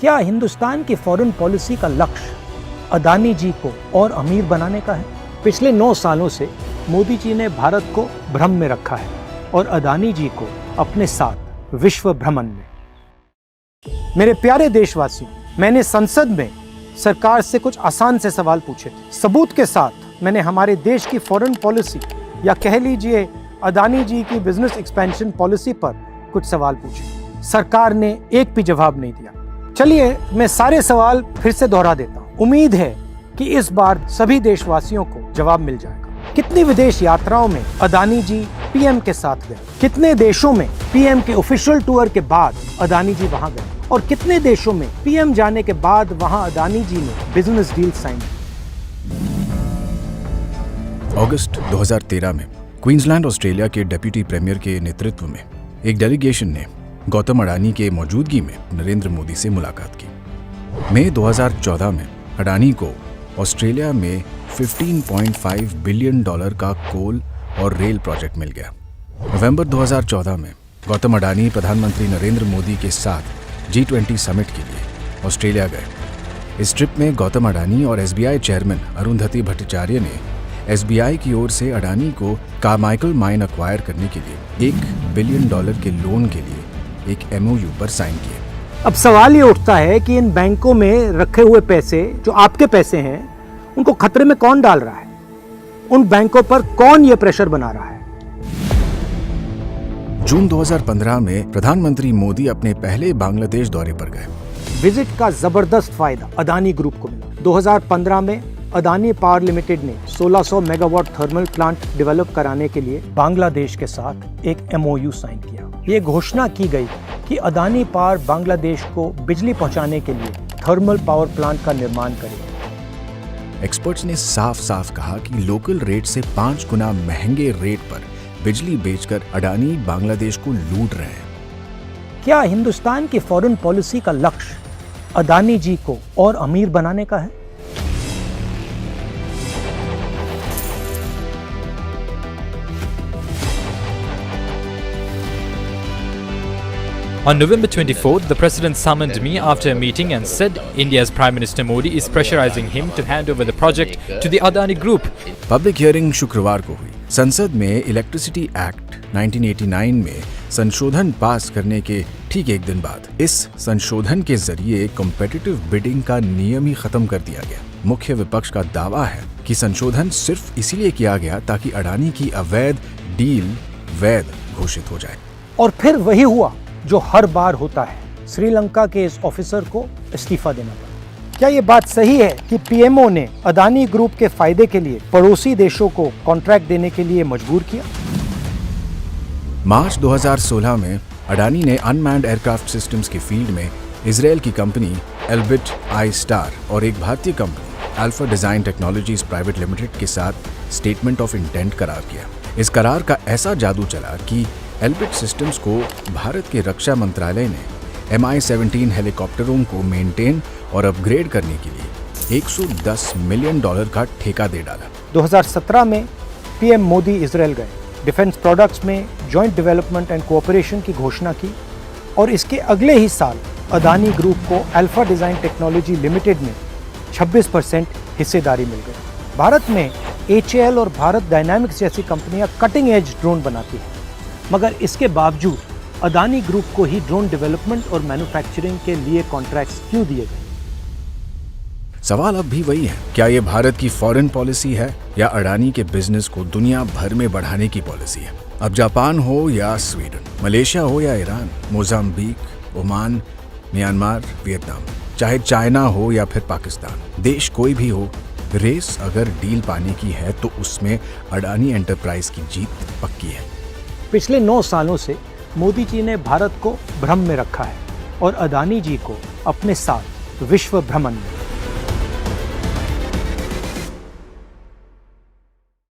क्या हिंदुस्तान की foreign policy का लक्ष्य अदानी जी को और अमीर बनाने का है? पिछले 9 सालों से मोदी जी ने भारत को भ्रम में रखा है और अदानी जी को अपने साथ विश्व भ्रमण में। मेरे प्यारे देशवासियों, मैंने संसद में सरकार से कुछ आसान से सवाल पूछे थे। सबूत के साथ मैंने हमारे देश की फॉरेन पॉलिसी या कह लीजिए अदानी जी की बिजनेस एक्सपेंशन पॉलिसी पर कुछ सवाल पूछे। सरकार ने एक भी जवाब नहीं दिया। चलिए मैं सारे सवाल फिर से दोहरा देता हूँ। उम्मीद है कि इस बार सभी देशवासियों को जवाब मिल जाएगा। कितनी विदेश यात्राओं में अदानी जी पीएम के साथ गए? कितने देशों में पीएम के ऑफिशियल टूर के बाद अदानी जी वहां गए? और कितने देशों में पीएम जाने के बाद वहां अदानी जी ने बिजनेस डील साइन की? अगस्त 2013 में क्वींसलैंड ऑस्ट्रेलिया के डिप्टी प्रीमियर के नेतृत्व में एक डेलीगेशन ने गौतम अडानी के मौजूदगी में नरेंद्र मोदी से मुलाकात की। मई 2014 में अडानी को ऑस्ट्रेलिया में $15.5 बिलियन का कोल और रेल प्रोजेक्ट मिल गया। नवंबर 2014 में गौतम अडानी प्रधानमंत्री नरेंद्र मोदी के साथ G20 समिट के लिए ऑस्ट्रेलिया गए। इस ट्रिप में गौतम अडानी और SBI चेयरमैन अरुंधति भट्टाचार्य ने SBI की ओर से अडानी को कार्माइकल माइन अक्वायर करने के लिए $1 बिलियन के लोन के लिए एक MOU पर साइन किए। अब सवाल ये उठता है कि इन बैंकों में रखे हुए पैसे जो आपके पैसे हैं, उनको खतरे में कौन डाल रहा है? उन बैंकों पर कौन ये प्रेशर बना रहा है? जून 2015 में प्रधानमंत्री मोदी अपने पहले बांग्लादेश दौरे पर गए। विजिट का जबरदस्त फायदा अदानी ग्रुप को मिला। 2015 में अदानी पावर लिमिटेड ने 1600 मेगावाट थर्मल प्लांट डेवलप कराने के लिए बांग्लादेश के साथ एक MOU साइन किया। ये घोषणा की गई कि अदानी पावर बांग्लादेश को बिजली पहुंचाने के लिए थर्मल पावर प्लांट का निर्माण करेगी। एक्सपर्ट्स ने साफ साफ कहा कि लोकल रेट से 5 गुना महंगे रेट पर बिजली बेचकर अडानी बांग्लादेश को लूट रहे हैं। क्या हिंदुस्तान की फॉरेन पॉलिसी का लक्ष्य अदानी जी को और अमीर बनाने का है? On November 24th, the President summoned me after a meeting and said India's Prime Minister Modi is pressurizing him to hand over the project to the Adani Group. Public hearing शुक्रवार को हुई। संसद में इलेक्ट्रिसिटी एक्ट 1989 में संशोधन पास करने के ठीक एक दिन बाद इस संशोधन के जरिए कॉम्पिटिटिव बिडिंग का नियम ही खत्म कर दिया गया। मुख्य विपक्ष का दावा है कि संशोधन सिर्फ इसीलिए किया गया ताकि अडानी की अवैध डील वैध घोषित हो जाए। और फिर वही हुआ जो हर बार होता है, श्रीलंका के इस ऑफिसर को इस्तीफा देना पड़ा। क्या ये बात सही है कि पीएमओ ने अदानी ग्रुप के फायदे के लिए पड़ोसी देशों को कॉन्ट्रैक्ट देने के लिए मजबूर किया? मार्च 2016 में अडानी ने अनमैन्ड एयरक्राफ्ट सिस्टम्स की फील्ड में इजरायल की कंपनी एल्बिट आई स्टार और एक भारतीय company alpha design technologies private limited के साथ स्टेटमेंट ऑफ इंटेंट करार किया। इस करार का ऐसा जादू चला कि एल्बिट सिस्टम्स को भारत के रक्षा मंत्रालय ने Mi-17 हेलीकॉप्टरों को मेंटेन और अपग्रेड करने के लिए $110 मिलियन का ठेका दे डाला। 2017 में पीएम मोदी इजरायल गए। डिफेंस प्रोडक्ट्स में जॉइंट डेवलपमेंट एंड कोऑपरेशन की घोषणा की और इसके अगले ही साल अदानी ग्रुप को अल्फा डिजाइन टेक्नोलॉजी लिमिटेड में 26% हिस्सेदारी मिल गई। भारत में HAL और भारत डायनामिक्स जैसी कंपनियां कटिंग एज ड्रोन बनाती हैं, मगर इसके बावजूद अदानी ग्रुप को ही ड्रोन डेवलपमेंट और मैन्युफैक्चरिंग के लिए कॉन्ट्रैक्ट्स क्यों दिए गए? सवाल अब भी वही है, क्या ये भारत की फॉरेन पॉलिसी है या अडानी के बिजनेस को दुनिया भर में बढ़ाने की पॉलिसी है? अब जापान हो या स्वीडन, मलेशिया हो या Iran, Mozambique, Oman, Myanmar, Vietnam, चाहे चाइना हो या फिर पाकिस्तान, देश कोई भी हो, रेस अगर डील पाने की है तो उसमें अडानी एंटरप्राइज की जीत पक्की है। पिछले 9 सालों से मोदी जी ने भारत को भ्रम में रखा है और अदानी जी को अपने साथ विश्व भ्रमण में।